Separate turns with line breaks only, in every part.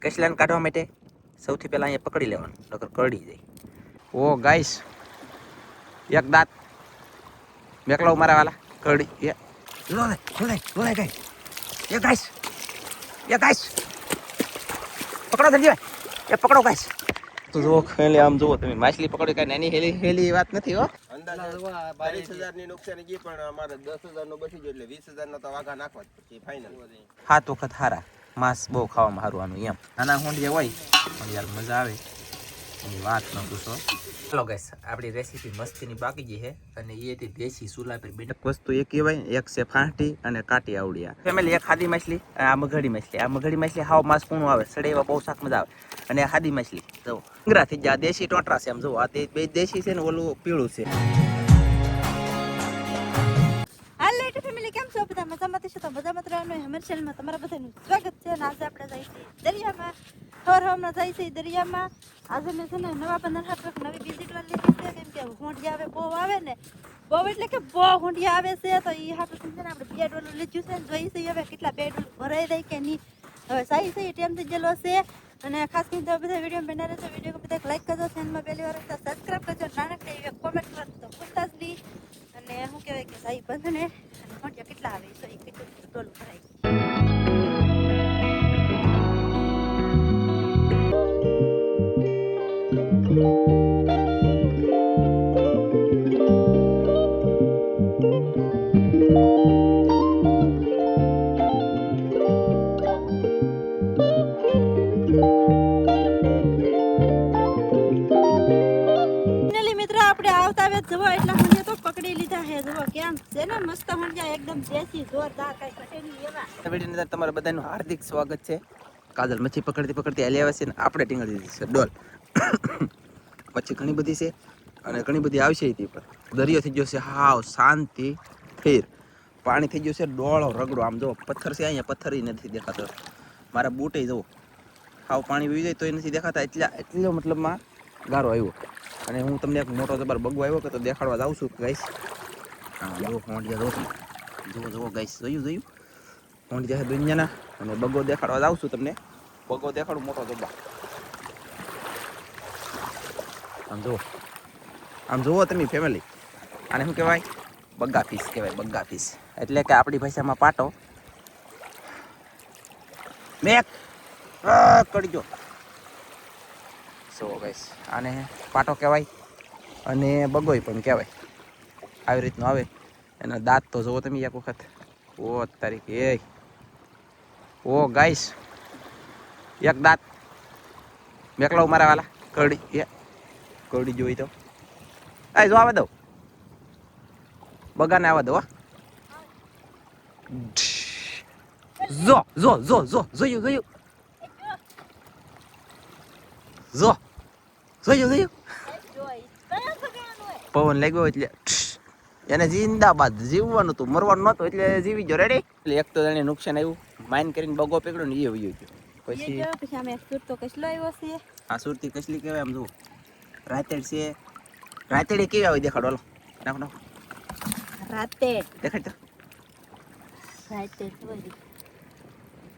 કસલાને કાઢવા માટે સૌથી પહેલા અહીંયા પકડી લેવાનું, નકર કરડી જાય. ઓ ગાઈસ, એક દાંત મેકલાવ મારા વાલા કરડી એ લોલે ગાઈસ, એ ગાઈસ પકડો જલ્દી, એ પકડો ગાઈસ. તો જો ખેલી આમ જુઓ તમે, માછલી પકડી કઈ નાની હેલી વાત નથી હો.
અંદાજે 22,000 ની નુકસાની ગઈ, પણ અમારે 10,000 નો બચી ગયો, એટલે 20,000 નો તો વાઘા નાખવા જ પછી ફાઇનલ.
7 વખત હારા માંસ બહુ ખાવામાં સારું આનું એમ. નાના હોંડિયા હોય પણ યાર મજા આવે એની વાત ન પૂછો. ચાલો ગાઈસ, આપણી રેસીપી મસ્તીની બાકી ગઈ છે અને એ હતી દેશી ચૂલા પર બેઠક વસ્તુ એ કહેવાય. એક છે ફાંટી અને કાટી આવડિયા. ફેમિલી એક ખાદી માછલી, આ મગડી માછલી હાવ માસ કૂણું આવે, સડે એવા બહુ શાક મજા આવે. અને આ ખાદી માછલી જો ડુંગરા થઈ જાય, દેશી ટોટરા છે. આમ જો આ બે દેશી છે ને ઓલું પીળું છે.
કેમ છો બધા? મજામાં છો? તો મજામાં રહેવાનું હમરશેલમાં તમારા બધાનું સ્વાગત છે. અને આજે આપણે જઈએ છીએ દરિયામાં, હવારમાં જઈએ છીએ દરિયામાં. આજે મેં છે ને નવા બંદર હાથ નવી બીજી ડોલ લીધી છે, કેમ કે હોંડિયા આવે બહુ આવે ને, બહુ એટલે કે બહુ હોંડિયા આવે છે. તો એ હાથ છે ને આપણે 2 ડોલ લીધું છે. જોઈ છે હવે કેટલા 2 ડોલ ભરાઈ જાય કે નહીં. હવે સહી ટાઈમ થઈ ગયેલો છે. અને ખાસ કરીને તો બધા વિડીયો બના રહેશે. વિડીયો બધા લાઈક કરજો, ચેનલમાં પહેલી વાર તો સબસ્ક્રાઈબ કરજો, નાનકડી એવી કોમેન્ટ કરો તો પૂછતા જ નહીં. અને શું કહેવાય કે સાઈ બંધ ને મોટિયા કેટલા આવે તો એ કેટલું ડોલું ભરાય. પકડી લીધા હે, જુઓ કેમ છે ને મસ્ત હોંડિયા, એકદમ દેશી જોરદાર, કઈ ઘટે નહીં એવા.
વિડીયોની અંદર તમારા બધાનું હાર્દિક સ્વાગત છે. કાજલ મચ્છી પકડતી હાલી આવે છે ને આપણે ટીંગળી દીધી છે ડોલ. મચ્છી ઘણી બધી છે અને ઘણી બધી આવશે. એથી પર દરિયો થઈ ગયો છે હાવ શાંતિ ફેર. પાણી થઈ ગયું છે ડોળો રગડો. આમ જો પથ્થર છે અહીંયા, પથ્થર નથી દેખાતો. મારા બૂટે જવો હાવ પાણી વી જાય તો એ નથી દેખાતા. એટલો મતલબમાં ગારો આવ્યો. અને હું તમને એક મોટો જબર બગવો આવ્યો કે તો દેખાડવા જાઉં છું ગાઈસ. હા જો હોંડિયા જુઓ ગાઈસ, જોયું હોંડિયા છે દુનિયાના. અને બગો દેખાડવા જાઉં છું તમને. બગો દેખાડું મોટો જબ્બા. આમ જુઓ તમે ફેમિલી. આને શું કહેવાય? બગ્ગા ફિશ કહેવાય, બગ્ગા ફિશ. એટલે કે આપણી ભાષામાં પાટો. મેક કરજો. સો ગાઈસ, આને પાટો કહેવાય અને બગોય પણ કહેવાય. આવી રીતનું આવે. એના દાંત તો જુઓ તમે એક વખત. ઓ તારીખે એ ઓ ગાઈસ, એક દાંત મેકલાવ મારા વાલા કરડી જોઈ તો આ જો આવે દઉં બગાને આવવા દો. જોયું પવન લાગ્યો એટલે એને જિંદાબાદ જીવવાનું હતું, મરવાનું નતું એટલે જીવી ગયો. રેડી. એટલે એક તો એને નુકસાન આવ્યું, માઇન કરીને બગો પકડ્યો ને એ વયો ગયો.
પછી અમે સુરતો કસલો આવ્યો છે.
આ સુરતી કસલી કહેવાય. આમ જુઓ રાતેડ છે. રાતેડ કેવી આવે દેખાડો. નાખો
રાતેડ
દેખાડ તો.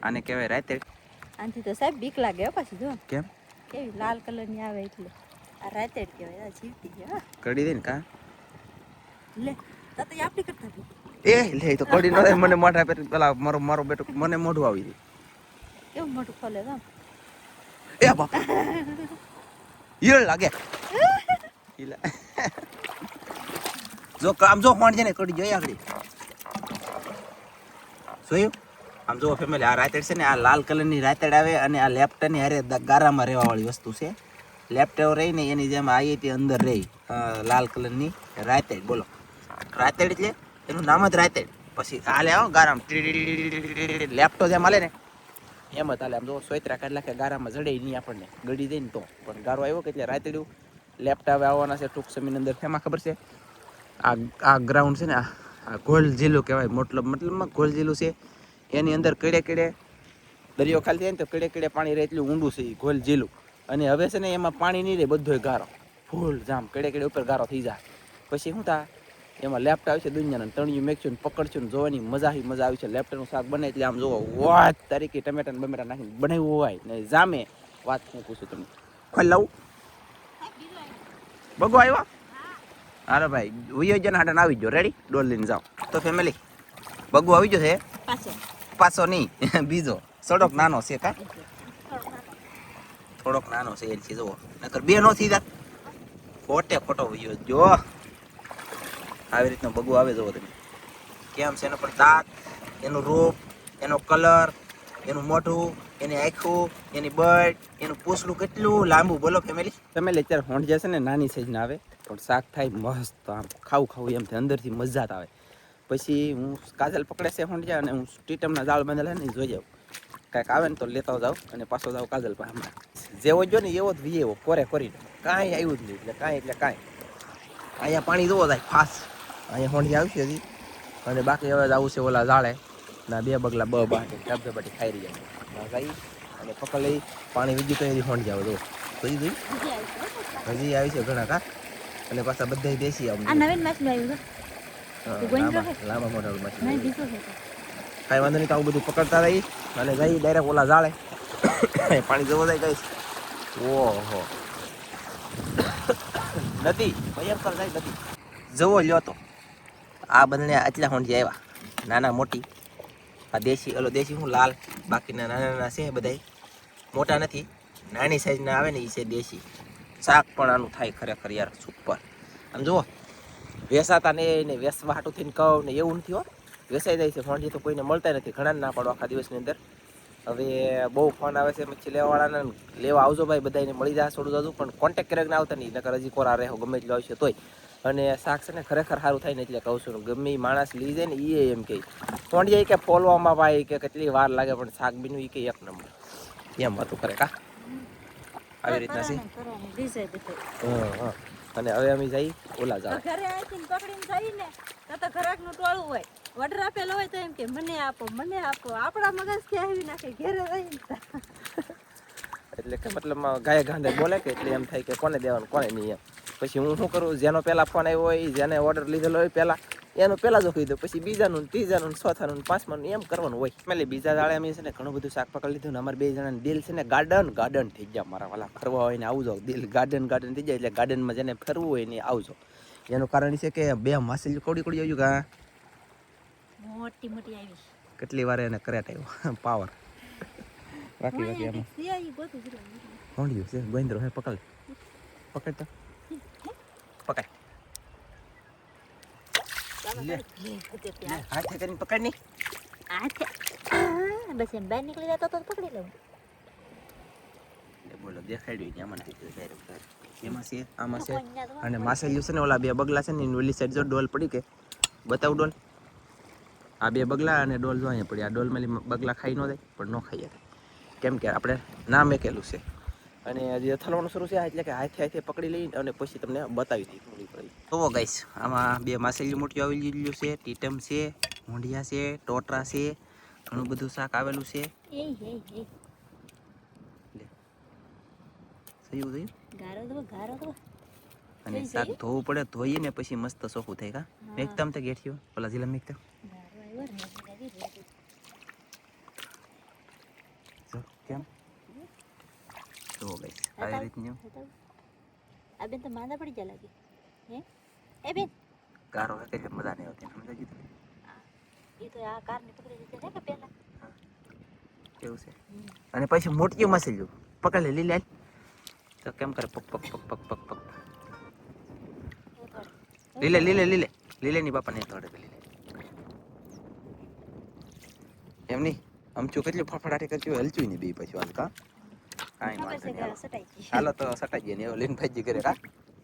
આને કહેવાય રાતેડ.
આનથી તો સાહેબ બીક લાગે પાછી. જો
કેમ?
કેવી લાલ કલર ની આવે એટલે આ રાતેડ કહેવાય. આ જીવતી છે.
કડી દે ને કા
લે તો આપણી કરતા
એ લે તો કડી ન મને મોઢા પે પેલા મારો બેટો મને મોઢું આવી દે.
કેવું મોઢું ખોલે તો
એ બાપા ઈળ લાગે. જો આમ જો કોણ છે ને કડી જોઈ આગળ જોયું. આમ જો ફેમિલી, આ રાતેડ છે ને આ લાલ કલરની રાતેડ આવે અને આ લેપ્ટની હારે ગારામાં રહેવા વાળી વસ્તુ છે. લેપ્ટો રહી ને એની જેમ આવી હતી અંદર રહી લાલ કલરની રાતેડ. બોલો રાતેડ એટલે એનું નામ જ રાતેડ. પછી હાલે આવો ગારામ લેપ્ટો જેમ હાલે ને એમ જ હાલે. આમ જો સોયત્રા કાઢલા કે ગારામાં જડે નહીં આપણને, ગળી દે ને તો. પણ ગારો આવ્યો કે એટલે રાતેડું લેપ્ટા હવે આવવાના છે ટૂંક સમયની અંદર. એમાં ખબર છે આ ગ્રાઉન્ડ છે ને આ ગોલ જિલ્લો કહેવાય. મતલબમાં ગોલ જિલ્લો છે. એની અંદર કેડે દરિયો ખાલી થાય ને તો કેડે પાણી રહે એટલું ઊંડું છે એ ગોલ જિલ્લું. અને હવે છે ને એમાં પાણી નહીં રહે, બધો ગારો ફૂલ જામ કેડે ઉપર ગારો થઈ જાય. પછી શું થાય એમાં લેફ્ટ આવશે દુનિયાના તણિયું મેકશું ને પકડશું ને જોવાની મજા આવી છે. લેફ્ટનું શાક બને એટલે આમ જોવો વાત તારીખે ટમેટા ને બમેટા નાખીને બનાવ્યું હોય ને જામે વાત હું પૂછું તમને ખોલ લાવું બગો આવ્યા હાલો ભાઈ વિયોજન હાટન આવી ગયો રેડી ડોલ લઈને જાઓ તો ફેમિલી બગો આવી ગયો છે પાછો નહીં બીજો થોડોક નાનો છે કા થોડોક નાનો છે એથી જુઓ નકર બે નો થઈ જાત ખોટો વિયો જો આવી રીતનો બગો આવે જુઓ તમે કેમ છે એનો પર દાંત એનું રૂપ એનો કલર એનું મોઢું એની આંખું એની બર્ડ એનું પૂછડું કેટલું લાંબુ બોલો ફેમિલી અત્યારે હોંડ જશે ને નાની સાઈઝ ના આવે પણ શાક થાય મસ્ત આમ ખાવું એમ થાય અંદરથી મજા આવે પછી હું કાજલ પકડે છે હોંડ જાય અને હું ટીટમના જાળ બાંધેલા ને જોઈ જાઉં કાંઈક આવે ને તો લેતા જાઉં અને પાછો જાઉં કાજલ પાસે હમણાં જેવો જો ને એવો જ વી એવો કોરે કરીને કાંઈ આવ્યું જ નહીં એટલે કાંઈ અહીંયા પાણી જોવો થાય ફાસ્ટ અહીંયા હોંડી આવશે હજી અને બાકી હવે જવું છે ઓલા જાળે ના બે બગલા બાટી ધબધબાટી ખાઈ રહ્યા જઈ અને પકડ લઈ પાણી વીજું તો એની હોંડી આવે જો જોઈ હજી આવી છે ઘણા કા અને પાછા બધા દેશી લાંબા મોટા માછલી કાંઈ વાંધો નહીં તો આવું બધું પકડતા રહી અને જઈ ડાયરેક્ટ ઓલા જાળે પાણી જવો જાય કહીશ ઓહો નથી ભયંકર જાય નથી જવો લ્યો તો આ બંને આટલા હોંડી આવ્યા નાના મોટી આ દેશી ઓલો દેશી હું લાલ બાકીના નાના છે બધા મોટા નથી નાની સાઈઝના આવે ને એ છે દેશી શાક પણ આનું થાય ખરેખર યાર સુપર આમ જુઓ વેસાતા ને વેસવા હાટું થઈને કહું ને એવું નથી હો વેસાઈ જાય છે હોંડી તો કોઈને મળતા નથી ઘણા ના પાડો આખા દિવસની અંદર હવે બહુ ફોન આવે છે મચ્છી લેવાવાળાને લેવા આવજો ભાઈ બધાને મળી જાય થોડું જાજુ પણ કોન્ટેક્ટ કરે ના આવતા નહીં નકર હજી કોરા રહે ગમે એટલું આવશે તોય અને શાક છે ને ખરેખર સારું થાય ને એટલે કહું છું ગમે એ માણસ લઈ જાય ને એ એમ કહે હોંડી કે ફોલવામાં ભાઈ કે કેટલી વાર લાગે પણ શાક બીનું એ કે એક નંબર એમ હતું કરે કા આવી રીતના છે હા અને હવે અમે જઈ ઓલા જાવ
ઘરે આવીને પકડીને જઈને તો ઘરાકનું ટોળું હોય ઓર્ડર આપેલો હોય તો એમ કે મને આપો આપણા મગજ કે આવી નાખે ઘરે રહીને
એટલે કે મતલબ ગાય ગાંધે બોલે કે એટલે એમ થાય કે કોને દેવાનું કોને નહીં એમ પછી હું શું કરું જેનો પહેલા ફોન આવ્યો હોય જેને ઓર્ડર લીધેલો હોય પહેલા એનું પહેલા જો કહી દઉં પછી બીજાનું ત્રીજાનું ચોથાનું પાંચમાનું એમ કરવાનું હોય એટલે બીજા દાડે અમે છે ને ઘણું બધું શાક પકડી લીધું ને અમારે બે જણાને દિલ છે ને ગાર્ડન થઈ ગયા મારા વાલા ફરવા હોય ને આવજો દિલ ગાર્ડન થઈ જાય એટલે ગાર્ડનમાં જેને ફરવું હોય ને આવજો એનું કારણ છે કે બે માસેલી કોડી આવ્યું કા
મોટી આવી
કેટલી વાર એને કરેટ આવ્યો પાવર બાકી એમાં હોંડિયું છે ગોવિંદ્રો હે પકડ તો પકડ હાથે કરીને પકડ ની
બસ એમ બહાર નીકળી જતો તો પકડી લઉં
બોલો દેખાડ્યું ને આમાં એમાં છે આમાં છે અને માસેલ્યું છે ને ઓલા બે બગલા છે ને ઓલી સાઈડ જો ડોલ પડી કે બતાવ ડોલ આ બે બગલા અને ડોલ જો અહીંયા પડી આ ડોલ મેલી બગલા ખાઈ ન જાય પણ ન ખાઈ કેમ કે આપણે ના મેકેલું છે અને હજી થલવાનું શરૂ છે એટલે કે હાથે પકડી લઈ અને પછી તમને બતાવી દઈ થોડી પડી તો ગાઈસ આમાં બે માસેલી મોટી આવી ગયેલું છે ટીટમ છે મોંઢિયા છે ટોટરા છે ઘણું બધું શાક આવેલું છે અને શાક ધોવું પડે ધોઈએ ને પછી મસ્ત ચોખ્ખું થાય કા એકદમ તો ગેઠિયો ઓલા જિલ્લા મેકતા કેમ તો ગાઈસ આવી રીતનું
આ બેન તો માંદા પડી જા લાગી હે એ બેન
ગારો હે કે મજા નહીં આવતી સમજાજી તમે
એ તો આ કાર ને પકડી દીધી ને કે પહેલા
કેવું છે અને પછી મોટી મસેલ્યું પકડ લે લે તો કેમ કરે પક પક પક પક પક પક લીલે ની બાપા ને તોડે લીલે એમ નહીં આમચું કેટલું ફફડાટી કરતી હલચું નહીં બે પછી વાત કા કાંઈ વાંધો નહીં હાલો તો સટાઈ ગયા ને એવો લઈને ભાજી કરે કા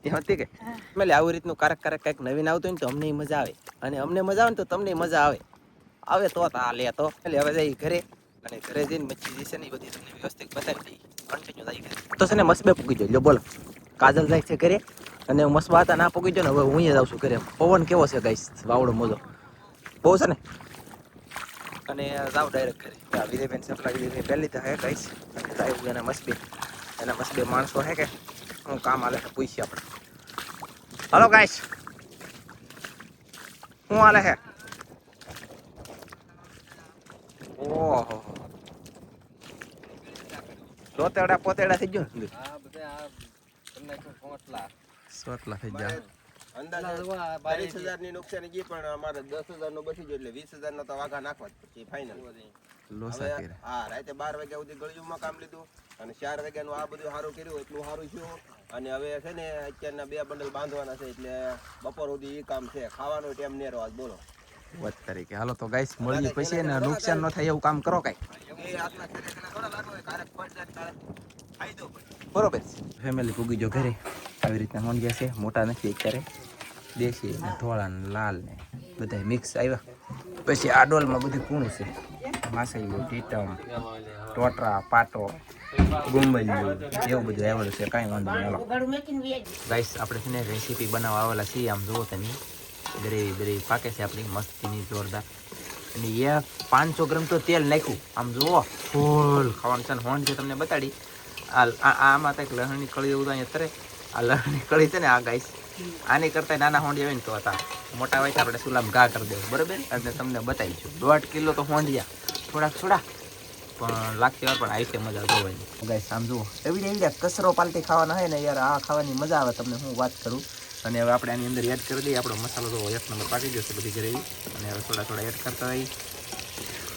એ હતી કે એટલે આવી રીતનું કારક કંઈક નવીન આવતું હોય ને તો અમને મજા આવે અને અમને મજા આવે ને તો તમને મજા આવે તો આ લે તો એટલે હવે જઈ ઘરે અને ઘરે જઈને મચ્છી જે છે ને એ બધી તમને વ્યવસ્થિત બતાવી દઈ કન્ટિન્યુ થઈ ગઈ તો છે ને મસબે પૂગી જાય બોલો કાજલ જાય છે ઘરે અને મસબા હતા ના પૂગી જાય ને હવે હું જ આવું છું ઘરે પવન કેવો છે ગાઈસ વાવડો મોજો બહુ છે ને અને જાવ ડાયરેક્ટ ઘરે વિજયબેન સપ્લાય વિજયબેન પહેલી તો હે ગાઈસ અને જાય એના મસબે માણસો હે કે હું કામ આલે છે પૂછી આપણે હાલો ગાઈસ શું હાલે હે? ઓહો, સોતેડા પોતેડા થઈ ગયો ને? સોટલા થઈ ગયા.
અંદાજે 40,000 ની નુકસાની ગઈ પણ અમારે 10,000 નું બચી ગયું એટલે 20,000 નો તો વાઘા નાખવા જ પછી ફાઇનલ.
લોસા કર્યા.
હા, રાતે 12 વાગ્યા સુધી ગળિયુંમાં કામ લીધું અને 4 વાગ્યાનું આ બધું સારું કર્યું એટલું સારું થયું. અને હવે છે ને અત્યારના 2 બંડલ બાંધવાના છે એટલે બપોર સુધી એ કામ છે. ખાવાનો ટાઈમ ને રહો બોલો.
વાત તરીકે હાલો તો ગાઈસ મળીએ પછી ને નુકસાન ન થાય એવું કામ કરો કઈ.
એ હાથના ખેડે થોડા લાગો હોય કારક પડ જાય કારક ફાયદો પડે.
બરોબર. ફેમિલી પૂગી જો ઘરે આવી રીતના મોંડિયા છે, મોટા નથી અત્યારે, દેશી ને ધોળા ને લાલ ને બધા મિક્સ આવ્યા. પછી આ ડોલમાં બધું કૂણું છે, માસૈયું, ટીટમ, ટોટરા, પાટો, ગુંબલિયું એવું બધું આવેલું છે. કાંઈ વાંધો નહીં. હાલો ગાઈસ આપણે છે ને રેસીપી બનાવવા આવેલા છીએ. આમ જુઓ તમે ગ્રેવી બ્રેવી પાકે છે આપણી મસ્તીની જોરદાર. અને એ 500 ગ્રામ તો તેલ નાખ્યું. આમ જુઓ ફૂલ ખાવાનું છે ને. હોંડ છે તમને બતાડી. આમાં કંઈક લસણની કળી એવું અહીંયા તરે. આ લસણની કળી છે ને આ ગાઈસ આની કરતાં નાના હોંડિયા હોય ને તો હતા મોટા હોય તો આપણે સુલામ ઘા કરી દેવું બરાબર. અને તમને બતાવીશું 1.5 કિલો તો હોંડિયા થોડા પણ લાગતી વાર પણ આવી છે મજા જોવાની. ગાઈસ આમ જુઓ એવી કચરો પાલટી ખાવાના હોય ને યાર, આ ખાવાની મજા આવે તમને હું વાત કરું. અને હવે આપણે આની અંદર એડ કરી દઈએ. આપણો મસાલો તો 1 નંબર પાકી ગયો છે બધી ગ્રેવી. અને હવે થોડા એડ કરતા હોય.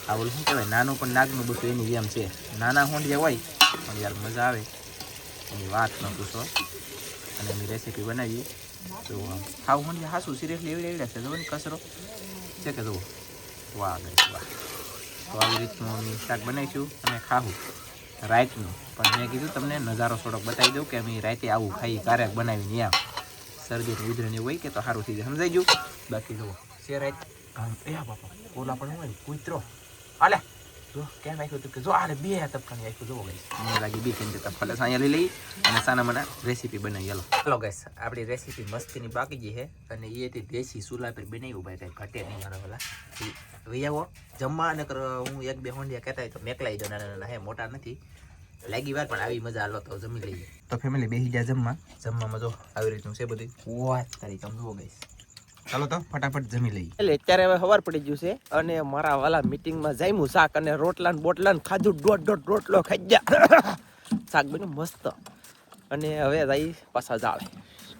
આ ઓલું શું કહેવાય નાનું પણ નાગનું બધું એની જેમ છે. નાના હોંડિયા હોય પણ યાર મજા આવે એની વાત ન પૂછો. અને એની રેસીપી બનાવી તો ખાવું હોંડિયા હાસું સિરિયસલી એવી છે. જુઓ ને કચરો છે કે જુઓ. વાહ ગાઈસ વાહ. તો આવી રીતનું અમે શાક બનાવીશું અને ખાવું રાઈતનું. પણ મેં કીધું તમને નજારો થોડોક બતાવી દઉં કે અમે રાતે આવું ખાઈ ક્યારેક બનાવીને આમ શરદી ઉધરણી હોય કે તો સારું થઈ જાય. સમજાઈ ગયું? બાકી જુઓ છે રાઈત. એ બાપા ઓલા પણ હોય કૂતરો હાલે જો કેમ નાખ્યું હતું કે જો આને 2 તબકાની નાખ્યું. જુઓ ગાઈસ મને લાગી 2 3 તબકા લસ અહીંયા લઈ લઈ અને સાના મને રેસીપી બનાવી. હાલો ગાઈસ આપણી રેસીપી મસ્તીની બાકી ગઈ છે. અને એ હતી દેશી ચૂલા પર બનાવ્યું ભાઈ, કંઈ ઘટે નહીં મારા વાલા. વૈયાવો જમવા અને હું 1-2 હોંડિયા કહેતા હોય તો મેકલાઈ દો. નાના હે મોટા નથી લાગી વાર પણ આવી મજા. હાલો તો જમી લઈએ. તો ફેમિલી બેસી ગયા જમવામાં જો આવી રીતનું છે બધું. વાત કરી તમે જુઓ ગાઈસ. ચાલો તો ફટાફટ જમી લઈએ.
એટલે અત્યારે હવે સવાર પડી ગયું છે અને મારા વાલા મીટિંગમાં જામ્યું શાક અને રોટલા ને બોટલા ને ખાધું. દોઢ રોટલો ખાઈ ગયા. શાક બન્યું મસ્ત. અને હવે જઈ પાછા જાળે.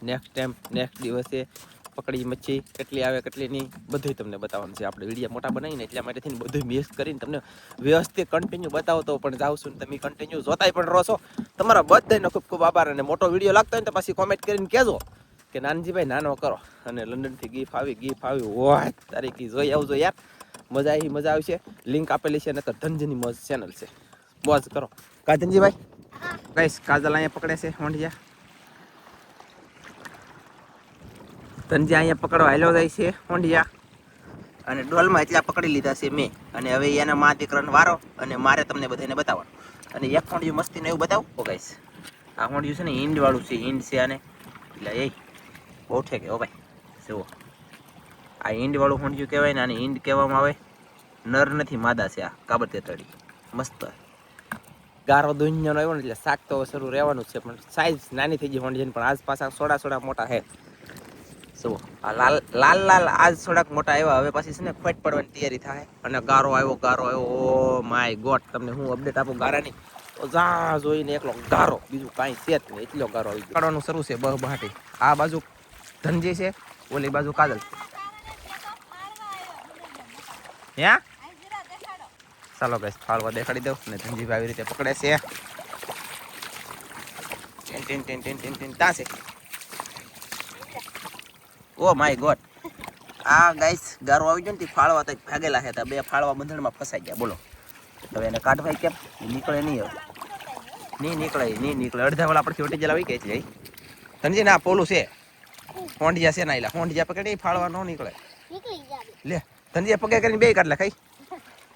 નેક્સ્ટ દિવસે પકડી મચ્છી કેટલી આવે કેટલી નહીં બધું તમને બતાવવાનું છે. આપણે વિડીયો મોટા બનાવીને એટલા માટે થઈને બધું મિક્સ કરીને તમને વ્યવસ્થિત કન્ટિન્યુ બતાવતો પણ જાઉં છું. તમે કન્ટિન્યુ જોતાય પણ રહો છો. તમારા બધાનો ખૂબ ખૂબ આભાર. અને મોટો વિડીયો લાગતો હોય ને તો પછી કોમેન્ટ કરીને કહેજો કે નાનજીભાઈ નાનો કરો. અને લંડનથી ગીફ આવી ઓહ તારીખી જોઈ આવજો યાર. મજા આવશે. લિંક આપેલી છે નકર ધનજીની મોજ ચેનલ છે. મોજ કરો કા ધનજીભાઈ. ગાઈસ કાજલ અહીંયા પકડે છે હોંડિયા. ધનજી અહીંયા પકડવા હાલ્યો જાય છે હોંડિયા. અને ડોલમાં એટલા પકડી લીધા છે મેં. અને હવે એના મા દીકરાનો વારો અને મારે તમને બધાને બતાવવાનું. અને એક હોંડિયું મસ્તીને એવું બતાવો ગાઈસ. આ હોંડિયું છે ને ઈંડ વાળું છે. ઈંડ છે આને એટલે એ બહુ ઠેકે હો ભાઈ. જુઓ આ ઈંડ વાળું હોંડિયું કહેવાય ને આને ઈંડ કહેવામાં આવે. નર નથી માદા છે. આ કાબર તેતડી મસ્ત ગારો દુનિયાનો આવ્યો ને એટલે શાક તો શરૂ રહેવાનું છે. પણ સાઈઝ નાની થઈ ગઈ હોંડિયાની. પણ આજ પાછા સોડા મોટા છે. જુઓ આ લાલ આજ થોડાક મોટા આવ્યા. હવે પાછી છે ને ફટ પડવાની તૈયારી થાય. અને ગારો આવ્યો ઓ માય ગોડ. તમને હું અપડેટ આપું ગારાની તો જા જોઈને એકલો ગારો બીજું કાંઈ છે જ નહીં. એટલો ગારો આવી ગયો. કાઢવાનું શરૂ છે બહાટી. આ બાજુ ધનજી છે, ઓલી બાજુ કાજલ. હે ચાલો ગાઈસ ફાળવા દેખાડી દઉં. અને ધનજીભાઈ આવી રીતે પકડે છે. ત્યાં છે. Oh my God. આ ગાઈસ ગારો આવી ગયો ને ફાળવા તો ભાગેલા હતા. 2 ફાળવા બંધણમાં ફસાઈ ગયા. બોલો હવે એને કાઢવાય કેમ? નીકળે નહીં. હવે નહીં નીકળે. અડધા વાળા આપણથી વટી જલા કે છે ધનજી. ના પોલું છે હોંડિયા છે. ના એલા હોંડિયા પકડે ફાળવા ન નીકળે. લે ધનજી પગે કરીને 2 કાઢલા ખાઈ.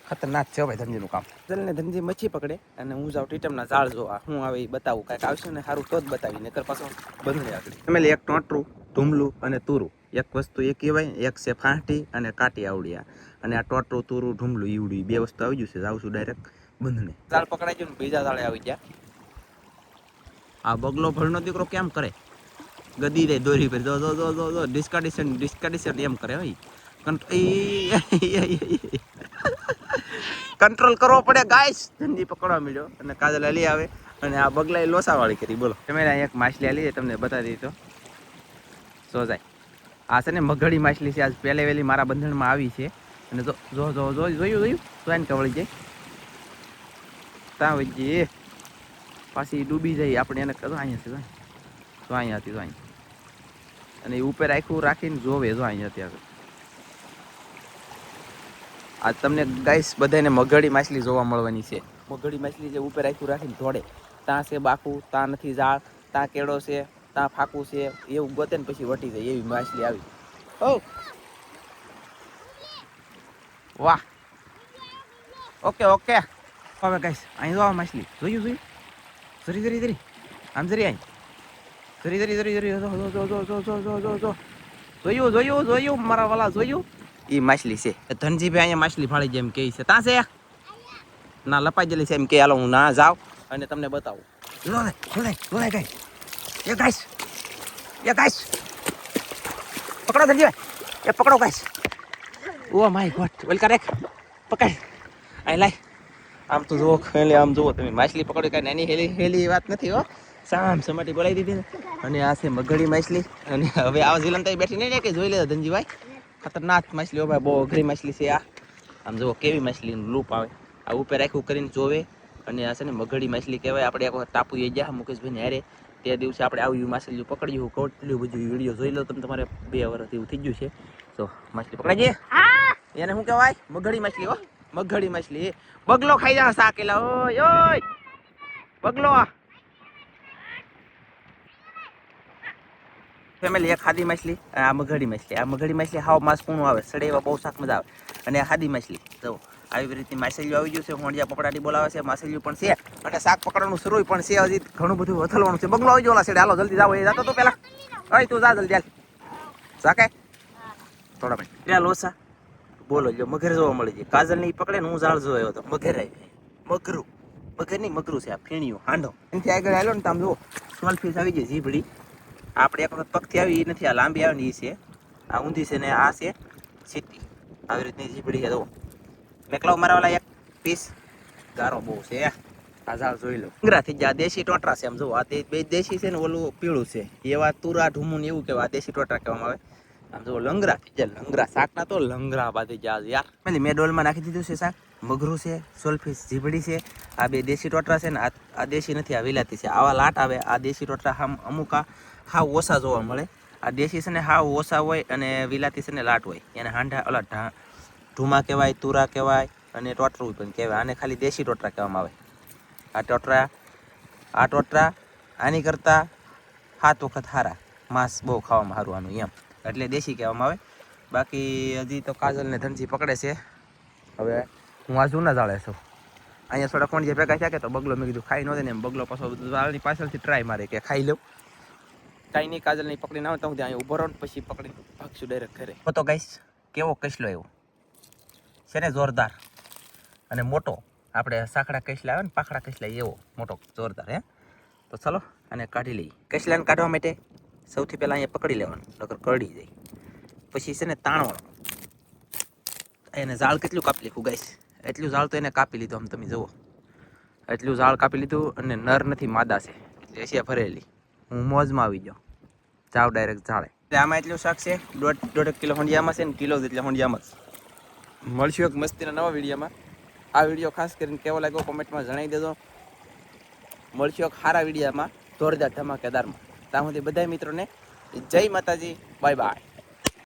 ખતરનાક છે ભાઈ ધનજીનું કામ. ને ધનજી મચ્છી પકડે અને હું જાઉં ટીટમના ઝાડ જોવા. હું આવે એ બતાવું. કાંઈક આવશે ને સારું તો જ બતાવી. નકર પાછો બંધણે આગળ. તમે એક ટોટરું, ધૂમલું અને તુરું એક વસ્તુ એ કહેવાય. એક છે ફાંટી અને કાટી આવડિયા. અને આ ટોટરું તુરું ઢૂમલું ઈવડું 2 વસ્તુ આવી ગયું છે. જાઉં છું ડાયરેક્ટ બંધણે. ઝાડ પકડાઈ ગયું ને બીજા ઝાડે આવી ગયા. આ બગલો ભળનો દીકરો કેમ કરે? ગદી દે દોરી પર ડિસ્કાડિશન એમ કરે હોય. કંટ્રોલ કરવો પડે ગાઈસ. ધનજી પકડવા મળ્યો અને કાજલ હલી આવે અને આ બગલાઈ લોસાવાળી કરી. બોલો તમે એક માછલી હલી તમને બતાવી દીધી તો સો જાય. આ છે ને મગડી માછલી છે. આજ પહેલે વહેલી મારા બંધણમાં આવી છે અને જોયું તો એને કવળી જાય ત્યાં વચ્ચે પાછી ડૂબી જાય. આપણે એને કહો અહીંયા છે તો અહીંયા હતી તો અહીંયા અને એ ઉપર આખું રાખીને જોવે જો અહીંયા ત્યાં આ તમને ગાઈસ બધાને મગડી માછલી જોવા મળવાની છે. મગડી માછલી જે ઉપર આખું રાખીને દોડે ત્યાં છે બાકું, ત્યાં નથી ઝાડ, ત્યાં કેળો છે, ત્યાં ફાકું છે, એવું ગોતે ને પછી વટી જાય એવી માછલી આવી. ઓ વાહ ઓકે હવે ગાઈસ અહીં જો માછલી જોયું જરી આમ જરી અહીં જરી જોયું મારા વાલા જોયું. એ માછલી છે. ધનજીભાઈ અહીંયા માછલી ફાળી જેમ કે છે ત્યાં છે ના લપાઈ ગયેલી છે એમ કે હાલો હું ના જાઉં અને તમને બતાવું. ગાઈસ પકડો ધનજીભાઈ, પકડો guys. Oh my God all કરે પકડ અહીં લાય. આમ તો જુઓ આમ જુઓ તમે માછલી પકડી કાંઈ નાની હેલી વાત નથી હો. સામ સમાટી બોલાવી દીધી અને આ છે મગડી માછલી. અને હવે આ ઝીલંતા બેઠી નહીં કે જોઈ લે ધનજીભાઈ. ખતરનાક માછલી હો ભાઈ, બહુ અઘરી માછલી છે આ. આમ જુઓ કેવી માછલીનું લૂપ આવે. આ ઉપર આખું કરીને જોવે અને આ છે ને મગડી માછલી કહેવાય. આપણે એક વખત ટાપુ એ ગયા મુકેશભાઈને હારે તે દિવસે આપણે આવી માછલી પકડ્યું. કેટલું બધું વિડીયો જોઈ લો તમે, તમારે 2 વર્ષ એવું થઈ ગયું છે. તો માછલી પકડાઈ જઈએ એને શું કહેવાય? મગડી માછલી હો, મગડી માછલી. બગલો ખાઈ જાય સાકેલા. ઓય બગલો ફેમિલી. એક ખાધી માછલી આ મગડી માછલી. આ મગડી માછલી હાવ માસ કૂણું આવે, સડે એવા બહુ શાક મજા આવે. અને આ ખાધી માછલી જો આવી રીતની માછલીઓ આવી ગયું છે. હોંડિયા પપડાટી બોલાવે છે, માછલીઓ પણ છે અને શાક પકડવાનું શરૂ પણ છે. હજી ઘણું બધું વથલવાનું છે. બગલો આવી ગયો સડે. હાલો જલ્દી જાવ. એ જતો તો પેલા અરે તું જા જલ્દી હાલ. સાકે થોડા ભાઈ ત્યાં લોસા બોલો જો મગર જોવા મળી જાય. કાજલ ની પકડે ને હું ઝાડ જોયો હતો. મગર આવી મગર નહીં મગરું છે આ ફીણિયું હાંડો. એનાથી આગળ આવ્યો ને તમે જુઓ સોલફીસ આવી જાય જીભડી. આપણે એક વખત પગથી આવી એ નથી, આ લાંબી આવે ને એ છે. આ ઊંધી છે ને આ છે સીટી. આવી રીતની જીભડી છે. જુઓ મેકલાવ મારાવાલા એક પીસ ગારો બહુ છે. આ ઝાડ જોઈ લો. લંગરા થઈ જાય. દેશી ટોટરા છે આમ જુઓ. આ બે દેશી છે ને ઓલું પીળું છે. એવા તુરા ઢુમું ને એવું કહેવાય. આ દેશી ટોટરા કહેવામાં આવે. આમ જો લંગરા થઈ જાય. લંગરા શાક ના તો લંગરા બાંધી જાય યાર. મેં ડોલમાં નાખી દીધું છે શાક. મગરું છે, સોલફીસ જીભડી છે. આ બે દેશી ટોટરા છે ને આ દેશી નથી, આ વિલાતી છે. આવા લાટ આવે. આ દેશી ટોટરા અમુક હાવ ઓછા જોવા મળે. આ દેશી છે ને હાવ ઓછા હોય અને વિલાતી છે ને લાટ હોય. એને હાંડા ઓલા ઢૂમા કહેવાય, તુરા કહેવાય અને ટોટરું પણ કહેવાય. આને ખાલી દેશી ટોટરા કહેવામાં આવે. આ ટોટરા આની કરતાં 7 વખત સારા. માંસ બહુ ખાવામાં સારું આનું એમ, એટલે દેશી કહેવામાં આવે. બાકી હજી તો કાજલ ને ધનજી પકડે છે. હવે હું આ જૂના જાળે છું. અહીંયા થોડા કોણ જે ભેગા થયા કે તો બગલો મેં કીધું ખાઈ ન દે ને એમ. બગલો પાછો વાળની પાછળથી ટ્રાય મારે કે ખાઈ લઉં. કાંઈ નહીં, કાજલ નહીં પકડીને આવે તો હું ત્યાં ઊભો રહું પછી પકડીને ભાગશું ડાયરેક્ટ ઘરે. તો ગાઈસ કેવો કસલો એવો છે ને જોરદાર અને મોટો. આપણે સાંકડા કસલા આવે ને પાખડા કસલા એવો મોટો જોરદાર. હે તો ચલો અને કાઢી લઈએ. કસલાને કાઢવા માટે સૌથી પહેલાં અહીંયા પકડી લેવાનું, નકર કરડી જાય. પછી છે ને તાણવાનું. એને ઝાડ કેટલું કાપી લીધું ગાઈસ? એટલું ઝાડ તો એને કાપી લીધું. આમ તમે જુઓ એટલું ઝાડ કાપી લીધું અને નર નથી માદા છે એટલે એસિયા ભરેલી. હું મોજમાં આવી ગયો. જાવ ડાયરેક્ટ ઝાડે. એટલે આમાં એટલું શાક છે 1.5 કિલો હોંડિયામાં છે ને કિલો જેટલા હોંડિયામાં જ. મળશું એક મસ્તીના નવા વિડીયોમાં. આ વિડીયો ખાસ કરીને કેવો લાગ્યો કોમેન્ટમાં જણાવી દેજો. મળશું એક સારા વિડીયોમાં જોરદાર ધમાકેદારમાં. ત્યાં સુધી બધા મિત્રોને જય માતાજી, બાય બાય.